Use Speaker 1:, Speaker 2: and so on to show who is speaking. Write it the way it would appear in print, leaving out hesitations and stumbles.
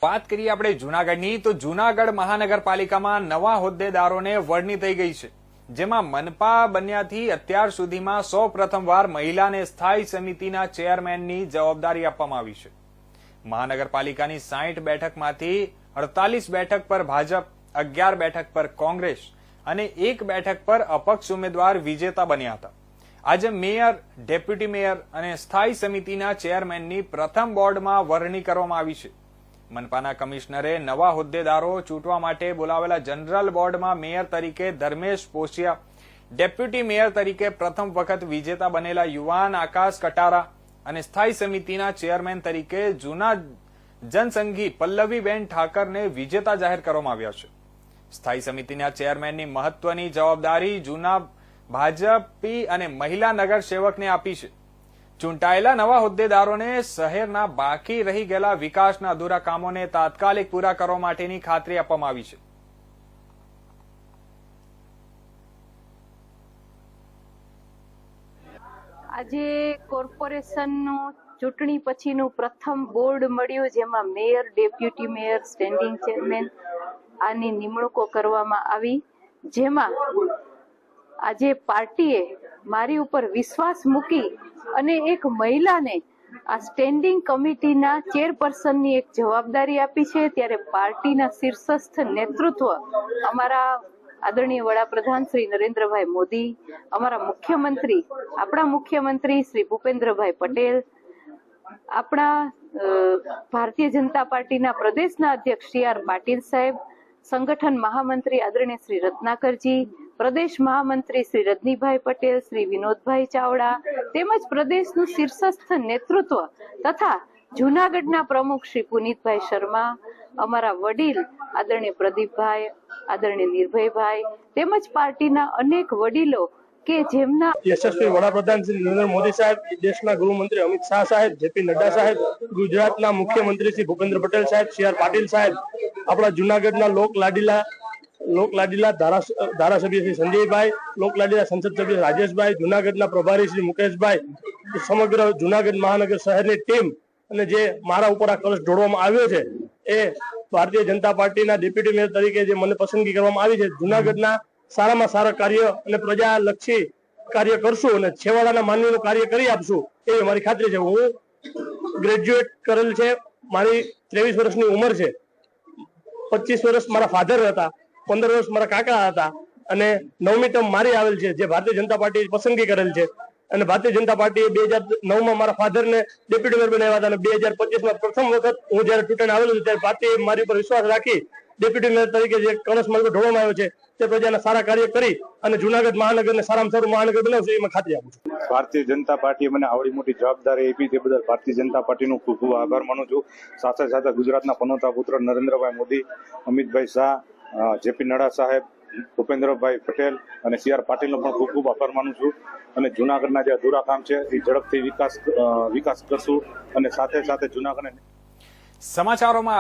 Speaker 1: વાત કરીએ આપણે જૂનાગઢની તો જૂનાગઢ મહાનગરપાલિકામાં નવા હોદ્દેદારોને વરણી થઈ ગઈ છે, જેમાં મનપા બન્યાથી અત્યાર સુધીમાં સૌપ્રથમવાર મહિલાને સ્થાયી સમિતિના ચેરમેનની જવાબદારી આપવામાં આવી છે। મહાનગરપાલિકાની 60 બેઠકમાંથી 48 બેઠક પર ભાજપ, 11 બેઠક પર કોંગ્રેસ અને 1 બેઠક પર અપક્ષ ઉમેદવાર વિજેતા બન્યા હતા। આજે મેયર, ડેપ્યુટી મેયર અને સ્થાયી સમિતિના ચેરમેનની પ્રથમ બોર્ડમાં વરણી કરવામાં આવી છે। મનપાના કમિશનરે નવા હોદ્દેદારો ચૂંટવા માટે બોલાવેલા જનરલ બોર્ડમાં મેયર તરીકે ધર્મેશ પોશિયા, ડેપ્યુટી મેયર તરીકે પ્રથમ વખત વિજેતા બનેલા યુવાન આકાશ કટારા અને સ્થાયી સમિતિના ચેરમેન તરીકે જૂના જનસંઘી પલ્લવીબેન ઠાકરને વિજેતા જાહેર કરવામાં આવ્યા છે। સ્થાયી સમિતિના ચેરમેનની મહત્વની જવાબદારી જૂના ભાજપી અને મહિલા નગર સેવકને આપી છે। ચૂંટાયેલા નવા હોદ્દેદારોને શહેરના બાકી રહી ગયેલા વિકાસના અધૂરા કામોને તાત્કાલિક પૂરા કરવા માટેની ખાતરી આપવામાં આવી છે।
Speaker 2: આજે કોર્પોરેશનનું ચૂંટણી પછીનું પ્રથમ બોર્ડ મળ્યું, જેમાં mayor, deputy mayor, standing chairman આની નિમણૂકો કરવામાં આવી। જેમાં આજે પાર્ટીએ મારી ઉપર વિશ્વાસ મૂકી અને એક મહિલાને આ સ્ટેન્ડિંગ કમિટીના ચેરપર્સનની એક જવાબદારી આપી છે। ત્યારે પાર્ટીના શીર્ષસ્થ નેતૃત્વ અમારા આદરણીય વડાપ્રધાન શ્રી નરેન્દ્રભાઈ મોદી, અમારા મુખ્યમંત્રી, આપણા મુખ્યમંત્રી શ્રી ભૂપેન્દ્રભાઈ પટેલ, આપણા ભારતીય જનતા પાર્ટીના પ્રદેશના અધ્યક્ષ સી આર પાટીલ સાહેબ, સંગઠન મહામંત્રી આદરણીય શ્રી રત્નાકરજી, પ્રદેશ મહામંત્રી શ્રી રજનીભાઈ પટેલ, શ્રી વિનોદભાઈ ચાવડા તેમજ પ્રદેશનું શીર્ષસ્થ નેતૃત્વ તથા જૂનાગઢના પ્રમુખ શ્રી પુનિતભાઈ શર્મા, અમારા વડીલ આદરણીય પ્રદીપભાઈ, આદરણીય નિર્ભયભાઈ તેમજ પાર્ટીના અનેક વડીલો કે જેમના
Speaker 3: યશસ્વી વડાપ્રધાન શ્રી નરેન્દ્ર મોદી સાહેબ, દેશના ગૃહમંત્રી અમિત શાહ સાહેબ, જેપી નડ્ડા સાહેબ, ગુજરાતના મુખ્યમંત્રી શ્રી ભૂપેન્દ્ર પટેલ સાહેબ, સી આર પાટીલ સાહેબ, આપણા જૂનાગઢના લોકલાડીલા ધારાસભ્ય શ્રી સંજયભાઈ, લોકલાડીલા સંસદ સભ્ય રાજેશભાઈ, જૂનાગઢના પ્રભારી શ્રી મુકેશભાઈ, સમગ્ર જૂનાગઢ મહાનગર શહેરની ટીમ અને જે મારા ઉપર આ કલશ ઢોળવામાં આવ્યો છે એ ભારતીય જનતા પાર્ટીના ડેપ્યુટી મેયર તરીકે જે મને પસંદગી કરવામાં આવી છે, જૂનાગઢના સારામાં સારા કાર્ય અને પ્રજાલક્ષી કાર્ય કરશું અને છેવાડાના માનવીનું કાર્ય કરી આપશું એવી મારી ખાતરી છે। હું ગ્રેજ્યુએટ કરેલ છે, મારી 23 વર્ષની ઉંમર છે, 25 વર્ષ મારા ફાધર હતા, 15 વર્ષ મારા કાકા હતા અને 9મી ટર્મ મારી આવેલ છે, જે ભારતીય જનતા પાર્ટીએ પસંદગી કરેલ છે અને ભારતીય જનતા પાર્ટીએ 2009માં મારા ફાધરને ડેપ્યુટી મેયર બનાવ્યા હતા અને 2025માં પ્રથમ વખત હું જયારે ચૂંટણી આવેલું છું ત્યારે પાર્ટીએ મારી ઉપર વિશ્વાસ રાખી ડેપ્યુટી મેયર તરીકે જે કળશ મારી ઢોળવામાં આવ્યો છે તે પ્રજાના સારા કાર્ય કરી અને જૂનાગઢ મહાનગરને સારામાં સારું મહાનગર બનાવશે એ ખાતરી આપું છું।
Speaker 4: ભારતીય જનતા પાર્ટીએ મને આવડી મોટી જવાબદારી આપી તે બદલ ભારતીય જનતા પાર્ટીનો ખૂબ ખૂબ આભાર માનું છું। સાથે સાથે ગુજરાતના પનોતા પુત્ર નરેન્દ્રભાઈ મોદી, અમિતભાઈ શાહ, જેપી નડ્ડા સાહેબ, ભૂપેન્દ્રભાઈ પટેલ અને સી આર પાટીલનો પણ ખૂબ ખૂબ આભાર માનું છું અને જૂનાગઢના જે અધૂરા કામ છે એ ઝડપથી વિકાસ કરશું અને સાથે સાથે જૂનાગઢને
Speaker 1: સમાચારોમાં